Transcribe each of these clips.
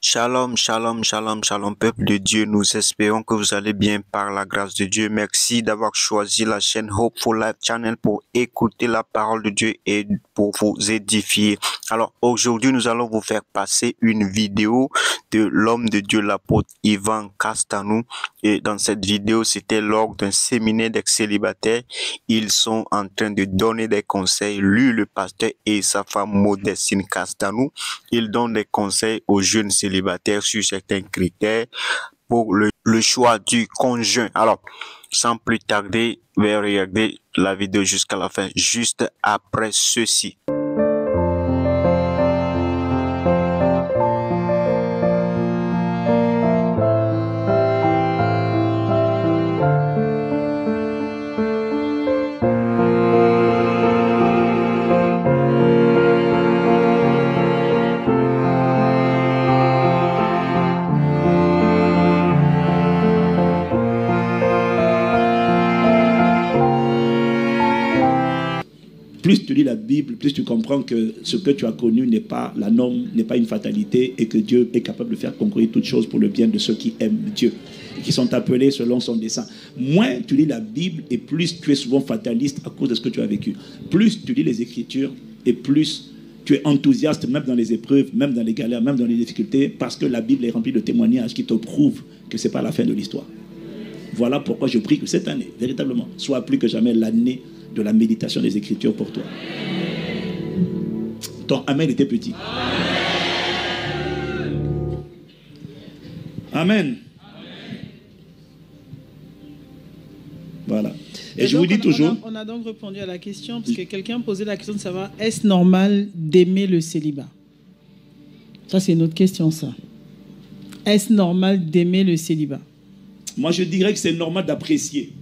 Shalom, shalom, shalom, shalom, peuple de Dieu. Nous espérons que vous allez bien par la grâce de Dieu. Merci d'avoir choisi la chaîne Hope for Life Channel pour écouter la parole de Dieu et pour vous édifier. Alors, aujourd'hui, nous allons vous faire passer une vidéo de l'homme de Dieu, l'apôtre Ivan Castanou. Et dans cette vidéo, c'était lors d'un séminaire d'ex-célibataires. Ils sont en train de donner des conseils. Lui, le pasteur et sa femme Modestine Castanou, ils donnent des conseils aux jeunes célibataires sur certains critères pour le choix du conjoint. Alors, sans plus tarder, je vais regarder la vidéo jusqu'à la fin, juste après ceci. Plus tu lis la Bible, plus tu comprends que ce que tu as connu n'est pas la norme, n'est pas une fatalité et que Dieu est capable de faire concourir toutes choses pour le bien de ceux qui aiment Dieu et qui sont appelés selon son dessein. Moins tu lis la Bible et plus tu es souvent fataliste à cause de ce que tu as vécu. Plus tu lis les Écritures et plus tu es enthousiaste même dans les épreuves, même dans les galères, même dans les difficultés parce que la Bible est remplie de témoignages qui te prouvent que ce n'est pas la fin de l'histoire. Voilà pourquoi je prie que cette année, véritablement, soit plus que jamais l'année de la méditation des Écritures pour toi. Ton amen était petit. Amen. Voilà. Et je vous dis toujours... On a donc répondu à la question, parce que quelqu'un posait la question de savoir, est-ce normal d'aimer le célibat? Ça, c'est une autre question, ça. Est-ce normal d'aimer le célibat? Moi, je dirais que c'est normal d'apprécier.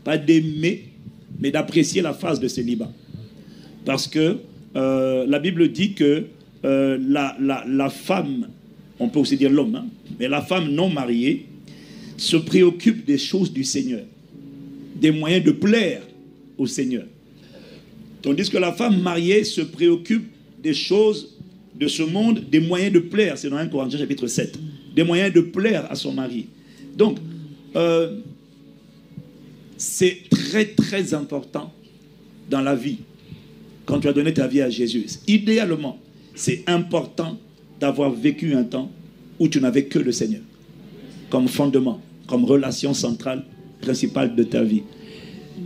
Pas d'aimer, mais d'apprécier la phase de célibat. Parce que la Bible dit que la femme, on peut aussi dire l'homme, hein, mais la femme non mariée se préoccupe des choses du Seigneur, des moyens de plaire au Seigneur. Tandis que la femme mariée se préoccupe des choses de ce monde, des moyens de plaire. C'est dans 1 Corinthiens chapitre 7. Des moyens de plaire à son mari. Donc, c'est très, très important dans la vie, quand tu as donné ta vie à Jésus. Idéalement, c'est important d'avoir vécu un temps où tu n'avais que le Seigneur, comme fondement, comme relation centrale, principale de ta vie.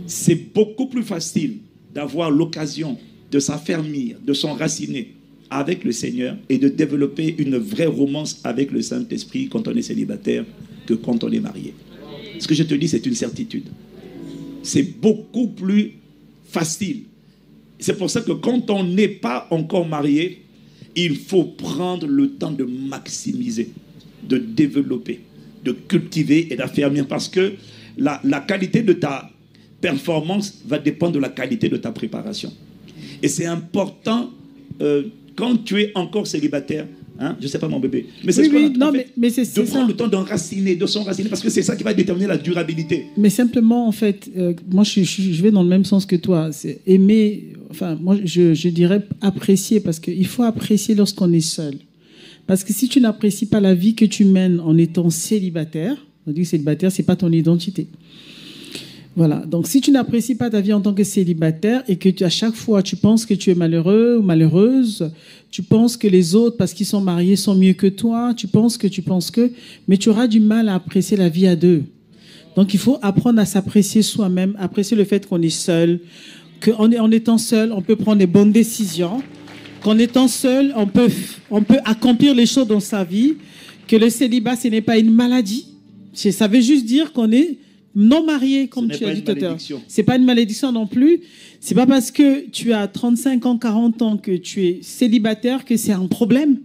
C'est beaucoup plus facile d'avoir l'occasion de s'affermir, de s'enraciner avec le Seigneur et de développer une vraie romance avec le Saint-Esprit quand on est célibataire que quand on est marié. Ce que je te dis, c'est une certitude. C'est beaucoup plus facile. C'est pour ça que quand on n'est pas encore marié, il faut prendre le temps de maximiser, de développer, de cultiver et d'affermir. Parce que la qualité de ta performance va dépendre de la qualité de ta préparation. Et c'est important, quand tu es encore célibataire, hein, je ne sais pas mon bébé, mais c'est de prendre le temps d'enraciner, de s'enraciner, parce que c'est ça qui va déterminer la durabilité. Mais simplement, en fait, moi je vais dans le même sens que toi. C'est aimer, enfin, moi je dirais apprécier, parce qu'il faut apprécier lorsqu'on est seul. Parce que si tu n'apprécies pas la vie que tu mènes en étant célibataire, on dit que célibataire, ce n'est pas ton identité. Voilà. Donc, si tu n'apprécies pas ta vie en tant que célibataire et que à chaque fois, tu penses que tu es malheureux ou malheureuse, tu penses que les autres, parce qu'ils sont mariés, sont mieux que toi, tu penses que, mais tu auras du mal à apprécier la vie à deux. Donc, il faut apprendre à s'apprécier soi-même, apprécier le fait qu'on est seul, qu'en étant seul, on peut prendre les bonnes décisions, qu'en étant seul, on peut accomplir les choses dans sa vie, que le célibat, ce n'est pas une maladie. Ça veut juste dire qu'on est non marié, comme tu as dit tout à l'heure. Ce n'est pas une malédiction non plus. Ce n'est pas parce que tu as 35 ans, 40 ans que tu es célibataire que c'est un problème.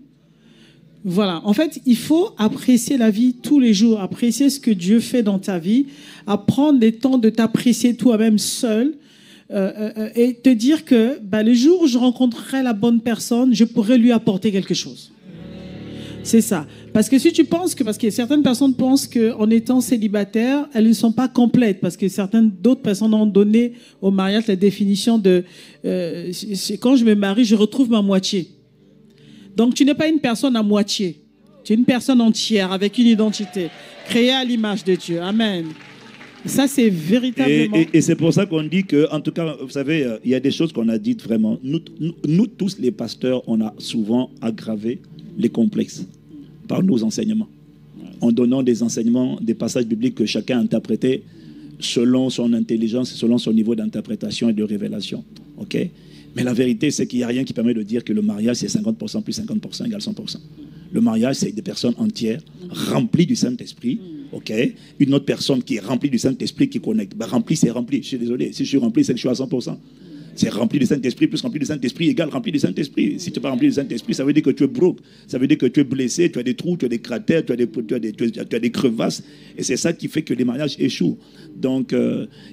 Voilà. En fait, il faut apprécier la vie tous les jours, apprécier ce que Dieu fait dans ta vie, apprendre le temps de t'apprécier toi-même seul et te dire que le jour où je rencontrerai la bonne personne, je pourrai lui apporter quelque chose. C'est ça. Parce que si tu penses parce que certaines personnes pensent qu'en étant célibataire, elles ne sont pas complètes. Parce que d'autres personnes ont donné au mariage la définition de quand je me marie, je retrouve ma moitié. Donc tu n'es pas une personne à moitié. Tu es une personne entière avec une identité, créée à l'image de Dieu. Amen. Ça, c'est véritablement... Et c'est pour ça qu'on dit que, en tout cas, vous savez, il y a des choses qu'on a dites vraiment. Nous tous, les pasteurs, on a souvent aggravé les complexes par nos enseignements. En donnant des enseignements, des passages bibliques que chacun interprétait selon son intelligence, selon son niveau d'interprétation et de révélation. OK? Mais la vérité, c'est qu'il n'y a rien qui permet de dire que le mariage, c'est 50% plus 50% égale 100%. Le mariage, c'est des personnes entières, remplies du Saint-Esprit. OK? Une autre personne qui est remplie du Saint-Esprit, qui connecte. Ben, rempli, c'est rempli. Je suis désolé. Si je suis rempli, c'est que je suis à 100%. C'est rempli du Saint-Esprit, plus rempli du Saint-Esprit égale rempli du Saint-Esprit. Si tu n'es pas rempli du Saint-Esprit, ça veut dire que tu es broke. Ça veut dire que tu es blessé, tu as des trous, tu as des cratères, tu as des crevasses. Et c'est ça qui fait que les mariages échouent. Donc,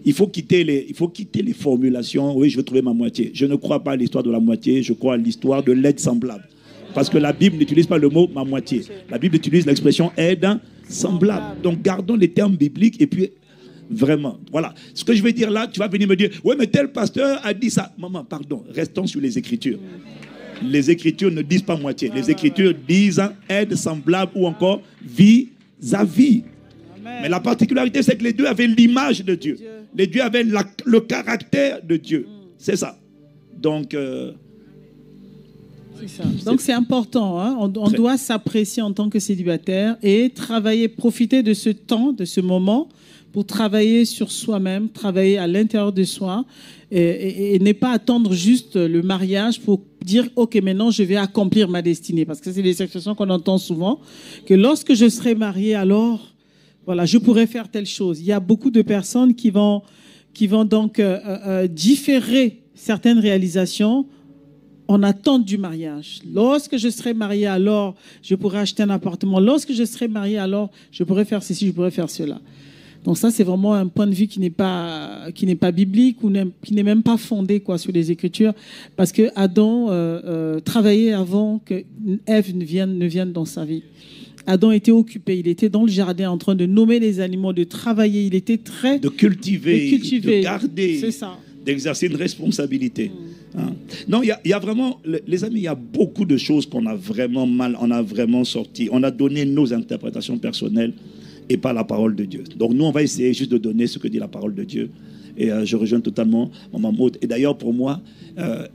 il faut quitter les formulations. Oui, je veux trouver ma moitié. Je ne crois pas à l'histoire de la moitié, je crois à l'histoire de l'aide semblable. Parce que la Bible n'utilise pas le mot ma moitié. La Bible utilise l'expression aide semblable. Donc, gardons les termes bibliques et puis... Vraiment, voilà. Ce que je vais dire là, tu vas venir me dire, ouais, mais tel pasteur a dit ça. Maman, pardon, restons sur les Écritures. Les Écritures ne disent pas moitié. Les Écritures disent aide semblable ou encore vis-à-vis. Mais la particularité, c'est que les deux avaient l'image de Dieu. Les deux avaient le caractère de Dieu. C'est ça. Donc... Donc c'est important, hein? On doit s'apprécier en tant que célibataire et travailler, profiter de ce temps, de ce moment pour travailler sur soi-même, travailler à l'intérieur de soi et ne pas attendre juste le mariage pour dire « Ok, maintenant je vais accomplir ma destinée ». Parce que c'est des expressions qu'on entend souvent, que lorsque je serai marié, alors voilà, je pourrai faire telle chose. Il y a beaucoup de personnes qui vont donc différer certaines réalisations en attente du mariage. Lorsque je serai marié, alors je pourrai acheter un appartement. Lorsque je serai marié, alors je pourrai faire ceci, je pourrai faire cela. Donc ça, c'est vraiment un point de vue qui n'est pas biblique ou qui n'est même pas fondé sur les Écritures, parce que Adam travaillait avant que Ève ne vienne dans sa vie. Adam était occupé, il était dans le jardin en train de nommer les animaux, de travailler, il était très... De cultiver. De garder, c'est ça. D'exercer une responsabilité. Hein? Non, il y a vraiment, les amis, il y a beaucoup de choses qu'on a vraiment on a vraiment sorti. On a donné nos interprétations personnelles et pas la parole de Dieu. Donc nous, on va essayer juste de donner ce que dit la parole de Dieu. Et je rejoins totalement Maman Maud. Et d'ailleurs, pour moi,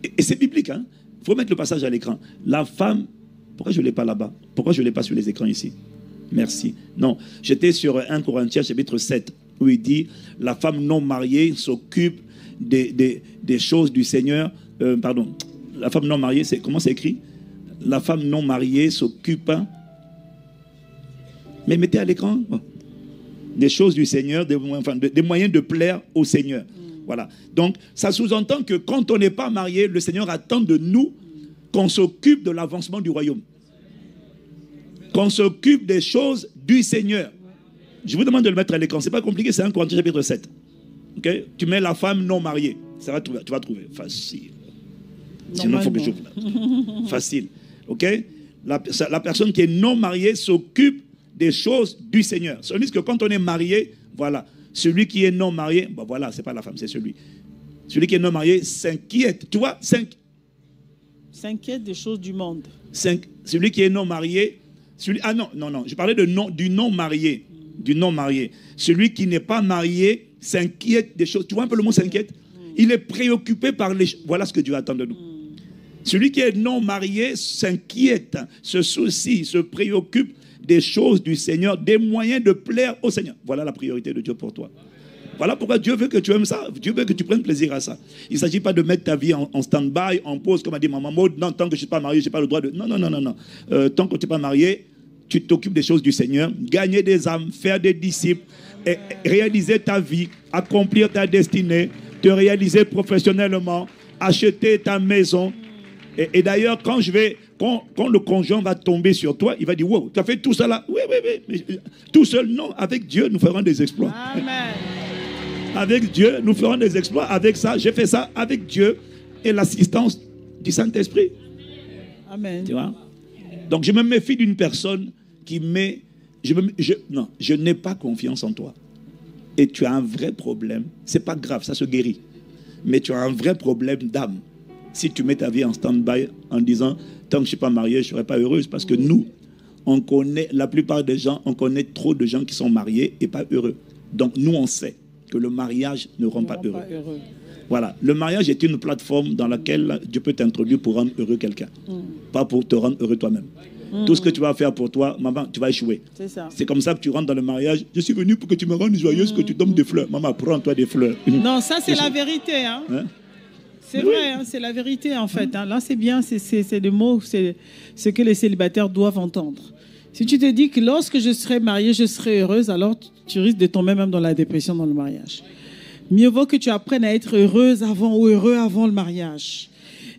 et c'est biblique, hein? Il faut mettre le passage à l'écran. La femme, pourquoi je ne l'ai pas là-bas? Pourquoi je ne l'ai pas sur les écrans ici? Merci. Non, j'étais sur 1 Corinthiens chapitre 7, où il dit, la femme non mariée s'occupe des choses du Seigneur. Pardon, la femme non mariée, comment c'est écrit? La femme non mariée s'occupe... Mais mettez à l'écran des choses du Seigneur, des moyens de plaire au Seigneur. Voilà. Donc, ça sous-entend que quand on n'est pas marié, le Seigneur attend de nous qu'on s'occupe de l'avancement du royaume. Qu'on s'occupe des choses du Seigneur. Je vous demande de le mettre à l'écran. Ce n'est pas compliqué, c'est 1 Corinthiens chapitre 7. Okay? Tu mets la femme non mariée. Tu vas trouver. Facile. Sinon, il faut que j'ouvre. Facile. OK? La personne qui est non mariée s'occupe des choses du Seigneur. Tandis que quand on est marié, voilà, celui qui est non marié, ben voilà, c'est pas la femme, c'est celui. Celui qui est non marié s'inquiète. Tu vois, s'inquiète des choses du monde. Celui qui est non marié, non, je parlais du non marié. Du non marié. Celui qui n'est pas marié s'inquiète des choses. Tu vois un peu le mot s'inquiète? Il est préoccupé par les choses. Voilà ce que Dieu attend de nous. Celui qui est non marié s'inquiète, se soucie, se préoccupe des choses du Seigneur, des moyens de plaire au Seigneur. Voilà la priorité de Dieu pour toi. Voilà pourquoi Dieu veut que tu aimes ça. Dieu veut que tu prennes plaisir à ça. Il ne s'agit pas de mettre ta vie en stand-by, en pause, comme a dit Maman Maud. Non, tant que je ne suis pas marié, je n'ai pas le droit de... Non. Tant que tu n'es pas marié, tu t'occupes des choses du Seigneur. Gagner des âmes, faire des disciples, et réaliser ta vie, accomplir ta destinée, te réaliser professionnellement, acheter ta maison. Et d'ailleurs, quand le conjoint va tomber sur toi, il va dire, wow, tu as fait tout ça là? Oui. Mais, tout seul, non. Avec Dieu, nous ferons des exploits. Amen. Avec Dieu, nous ferons des exploits. Avec ça, j'ai fait ça avec Dieu et l'assistance du Saint-Esprit. Amen. Tu vois? Donc, je me méfie d'une personne qui met... Non, je n'ai pas confiance en toi. Et tu as un vrai problème. Ce n'est pas grave, ça se guérit. Mais tu as un vrai problème d'âme. Si tu mets ta vie en stand-by en disant, tant que je ne suis pas marié, je ne serai pas heureuse. Parce que nous, on connaît, la plupart des gens, on connaît trop de gens qui sont mariés et pas heureux. Donc nous, on sait que le mariage ne rend pas heureux. Voilà, le mariage est une plateforme dans laquelle Dieu peut t'introduire pour rendre heureux quelqu'un, pas pour te rendre heureux toi-même. Tout ce que tu vas faire pour toi, maman, tu vas échouer. C'est comme ça que tu rentres dans le mariage. Je suis venu pour que tu me rendes joyeuse, que tu donnes des fleurs. Maman, prends-toi des fleurs. Non, ça c'est la vérité. Hein. C'est vrai, hein, c'est la vérité en fait. Hein. Là, c'est bien, c'est le mot, c'est ce que les célibataires doivent entendre. Si tu te dis que lorsque je serai mariée, je serai heureuse, alors tu risques de tomber même dans la dépression dans le mariage. Mieux vaut que tu apprennes à être heureuse avant ou heureux avant le mariage.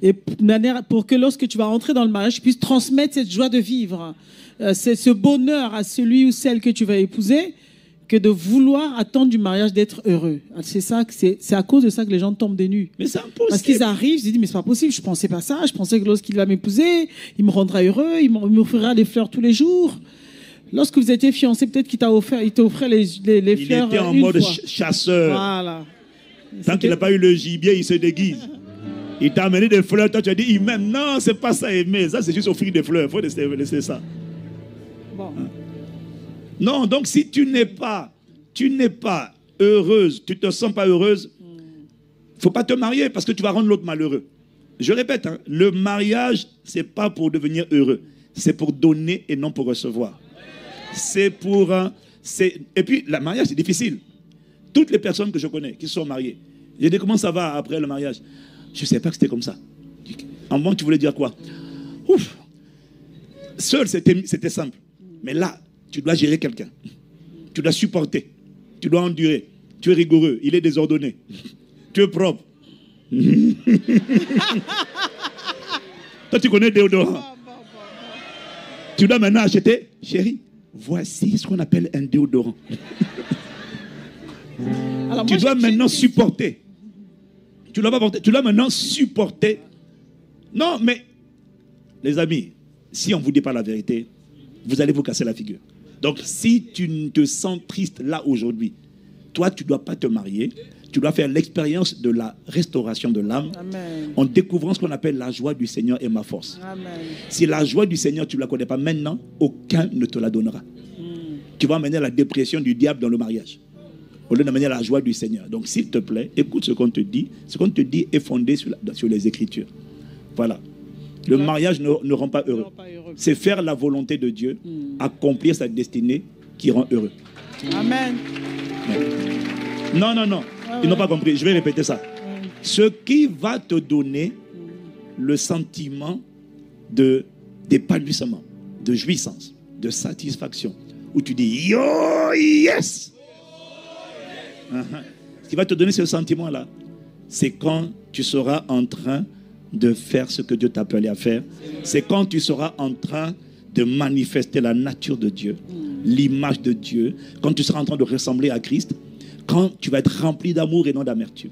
Et pour que lorsque tu vas rentrer dans le mariage, tu puisses transmettre cette joie de vivre, ce bonheur à celui ou celle que tu vas épouser, que de vouloir attendre du mariage d'être heureux. C'est à cause de ça que les gens tombent des nues. Mais c'est impossible. Parce qu'ils arrivent, ils se disent, mais c'est pas possible, je pensais pas ça, je pensais que lorsqu'il va m'épouser, il me rendra heureux, il m'offrira des fleurs tous les jours. Lorsque vous étiez fiancé, peut-être qu'il t'offrait les fleurs. Il était en mode chasseur. Voilà. Tant qu'il n'a pas eu le gibier, il se déguise. Il t'a amené des fleurs, toi tu as dit, il m'aime. Non, c'est pas ça aimer, ça c'est juste offrir des fleurs. Il faut laisser ça. Bon. Non, donc si tu n'es pas heureuse, tu ne te sens pas heureuse, il ne faut pas te marier parce que tu vas rendre l'autre malheureux. Je répète, hein, le mariage, ce n'est pas pour devenir heureux. C'est pour donner et non pour recevoir. C'est pour... Et puis, le mariage, c'est difficile. Toutes les personnes que je connais qui sont mariées, j'ai dit, comment ça va après le mariage? Je ne savais pas que c'était comme ça. En moment, tu voulais dire quoi? Ouf. Seul, c'était simple. Mais là, tu dois gérer quelqu'un. Tu dois supporter. Tu dois endurer. Tu es rigoureux. Il est désordonné. Tu es propre. Toi, tu connais le déodorant. Tu dois maintenant acheter. Chérie, voici ce qu'on appelle un déodorant. Alors, tu dois maintenant supporter. Tu dois maintenant supporter. Non, mais, les amis, si on ne vous dit pas la vérité, vous allez vous casser la figure. Donc, si tu te sens triste là aujourd'hui, toi, tu ne dois pas te marier. Tu dois faire l'expérience de la restauration de l'âme en découvrant ce qu'on appelle la joie du Seigneur est ma force. Amen. Si la joie du Seigneur, tu ne la connais pas maintenant, aucun ne te la donnera. Tu vas amener la dépression du diable dans le mariage au lieu d'amener la joie du Seigneur. Donc, s'il te plaît, écoute ce qu'on te dit. Ce qu'on te dit est fondé sur les Écritures. Voilà. Le mariage ne rend pas heureux. C'est faire la volonté de Dieu, accomplir sa destinée qui rend heureux. Amen. Non. Ils n'ont pas compris. Je vais répéter ça. Ce qui va te donner le sentiment d'épanouissement, de jouissance, de satisfaction, où tu dis yo, yes! Ce qui va te donner ce sentiment-là, c'est quand tu seras en train de faire ce que Dieu t'a appelé à faire. C'est quand tu seras en train de manifester la nature de Dieu, l'image de Dieu, quand tu seras en train de ressembler à Christ, quand tu vas être rempli d'amour et non d'amertume,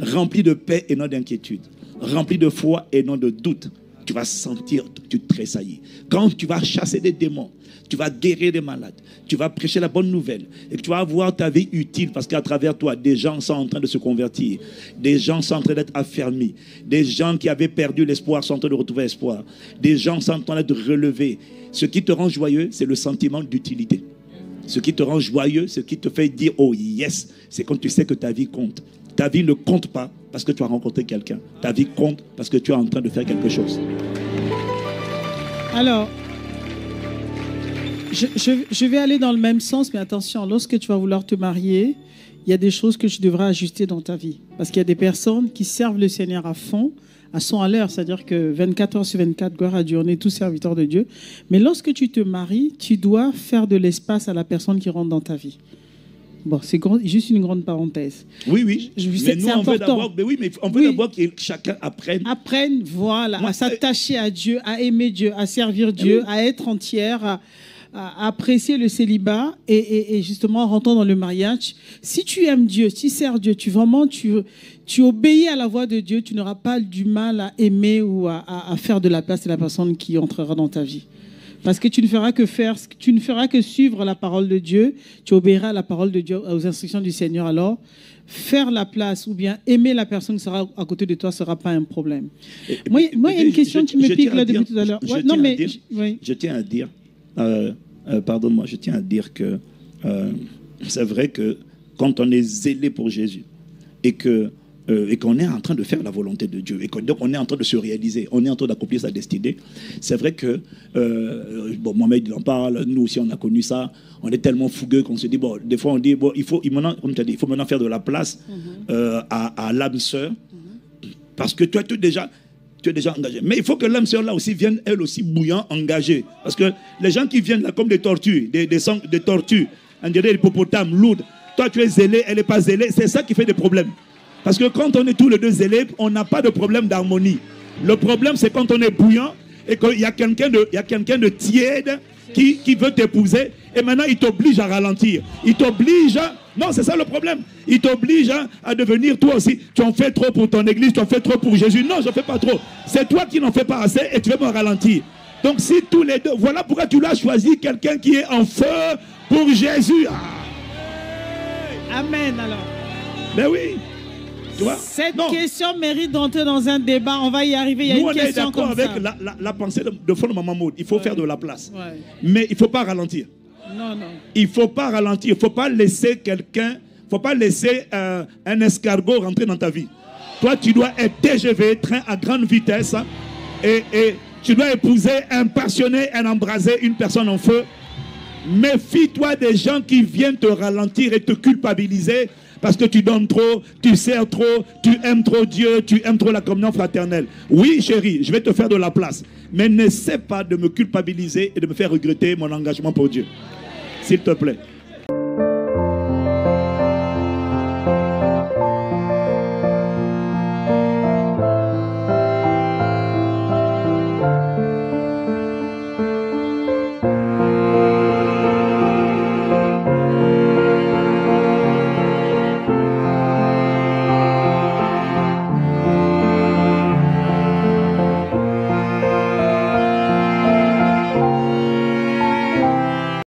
rempli de paix et non d'inquiétude, rempli de foi et non de doute. Tu vas sentir, tu tressaillis. Quand tu vas chasser des démons, tu vas guérir des malades, tu vas prêcher la bonne nouvelle et que tu vas avoir ta vie utile parce qu'à travers toi, des gens sont en train de se convertir, des gens sont en train d'être affermis, des gens qui avaient perdu l'espoir sont en train de retrouver l'espoir, des gens sont en train d'être relevés. Ce qui te rend joyeux, c'est le sentiment d'utilité. Ce qui te rend joyeux, ce qui te fait dire oh yes, c'est quand tu sais que ta vie compte. Ta vie ne compte pas parce que tu as rencontré quelqu'un. Ta vie compte parce que tu es en train de faire quelque chose. Alors, je vais aller dans le même sens, mais attention, lorsque tu vas vouloir te marier, il y a des choses que tu devras ajuster dans ta vie. Parce qu'il y a des personnes qui servent le Seigneur à fond, à son à l'heure, c'est-à-dire que 24 heures sur 24, gloire à Dieu, on est tous serviteurs de Dieu. Mais lorsque tu te maries, tu dois faire de l'espace à la personne qui rentre dans ta vie. Bon, c'est juste une grande parenthèse. Oui. Mais nous, on veut d'abord, que chacun apprenne. Apprenne, voilà, à s'attacher à Dieu, à aimer Dieu, à servir Dieu, à être entière, à apprécier le célibat et justement en rentrant dans le mariage. Si tu aimes Dieu, si tu sers Dieu, tu obéis à la voix de Dieu, tu n'auras pas du mal à aimer ou à faire de la place à la personne qui entrera dans ta vie. Parce que tu ne feras que suivre la parole de Dieu, tu obéiras à la parole de Dieu, aux instructions du Seigneur. Alors, faire la place ou bien aimer la personne qui sera à côté de toi ne sera pas un problème. Moi, il y a une question qui me pique là depuis tout à l'heure. Je tiens à dire pardonne-moi, je tiens à dire que c'est vrai que quand on est zélé pour Jésus et qu'on est en train de faire la volonté de Dieu et donc on est en train de se réaliser, on est en train d'accomplir sa destinée, c'est vrai que bon, Mohamed il en parle, nous aussi on a connu ça, on est tellement fougueux qu'on se dit, bon, des fois on dit, bon, il faut maintenant faire de la place à l'âme sœur, parce que toi tu es déjà engagé. Mais il faut que l'âme sœur là aussi vienne, elle aussi bouillant, engagée. Parce que les gens qui viennent là comme des tortues, des tortues, on dirait des hippopotames lourdes. Toi tu es zélé, elle n'est pas zélée. C'est ça qui fait des problèmes. Parce que quand on est tous les deux zélés, on n'a pas de problème d'harmonie. Le problème c'est quand on est bouillant et qu'il y a quelqu'un de tiède qui veut t'épouser et maintenant il t'oblige à ralentir. Il t'oblige... Non, c'est ça le problème. Il t'oblige à devenir toi aussi. Tu en fais trop pour ton église, tu en fais trop pour Jésus. Non, je ne fais pas trop. C'est toi qui n'en fais pas assez et tu veux me ralentir. Donc si tous les deux... Voilà pourquoi tu l'as choisi, quelqu'un qui est en feu pour Jésus. Amen alors. Ben oui. Tu vois? Cette question mérite d'entrer dans un débat. On va y arriver. Il y a une question comme ça. Nous, on est d'accord avec la pensée de fond de Maman Maud. Il faut faire de la place. Ouais. Mais il ne faut pas ralentir. Non, non. Il ne faut pas ralentir. Il ne faut pas laisser quelqu'un, il ne faut pas laisser un escargot rentrer dans ta vie. Toi, tu dois être TGV, train à grande vitesse, et tu dois épouser un passionné, un embrasé, une personne en feu. Méfie-toi des gens qui viennent te ralentir et te culpabiliser parce que tu donnes trop, tu sers trop, tu aimes trop Dieu, tu aimes trop la communion fraternelle. Oui, chérie, je vais te faire de la place, mais n'essaie pas de me culpabiliser et de me faire regretter mon engagement pour Dieu. S'il te plaît.